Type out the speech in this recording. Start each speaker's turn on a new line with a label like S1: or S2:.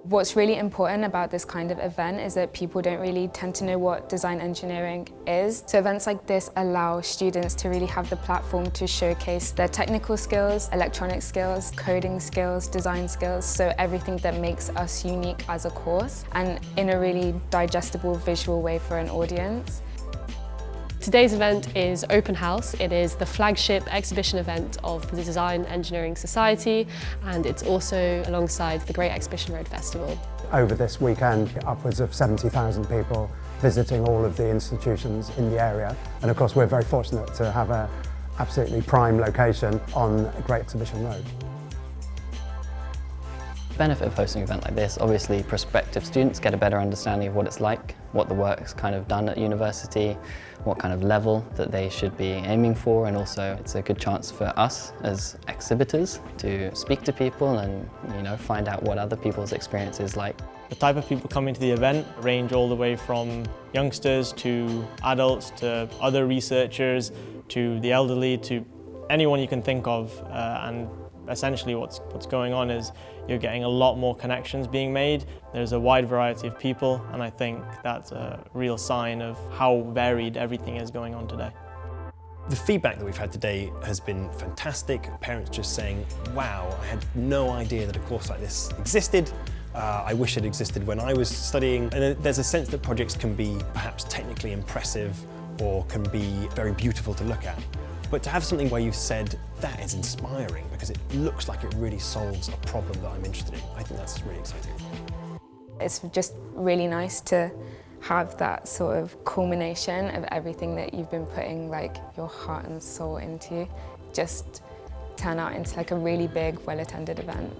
S1: What's really important about this kind of event is that people don't really tend to know what design engineering is. So events like this allow students to really have the platform to showcase their technical skills, electronic skills, coding skills, design skills, so everything that makes us unique as a course, and in a really digestible visual way for an audience.
S2: Today's event is Open House. It is the flagship exhibition event of the Design Engineering Society, and it's also alongside the Great Exhibition Road Festival.
S3: Over this weekend, upwards of 70,000 people visiting all of the institutions in the area. And of course, we're very fortunate to have an absolutely prime location on Great Exhibition Road.
S4: The benefit of hosting an event like this, obviously prospective students get a better understanding of what it's like, what the work's kind of done at university, what kind of level that they should be aiming for, and also it's a good chance for us as exhibitors to speak to people and find out what other people's experience is like.
S5: The type of people coming to the event range all the way from youngsters to adults to other researchers to the elderly to anyone you can think of, and essentially what's going on is you're getting a lot more connections being made. There's a wide variety of people, and I think that's a real sign of how varied everything is going on today.
S6: The feedback that we've had today has been fantastic. Parents just saying, wow, I had no idea that a course like this existed. I wish it existed when I was studying. And there's a sense that projects can be perhaps technically impressive or can be very beautiful to look at. But to have something where you've said, that is inspiring because it looks like it really solves a problem that I'm interested in, I think that's really exciting.
S1: It's just really nice to have that sort of culmination of everything that you've been putting your heart and soul into, just turn out into a really big, well-attended event.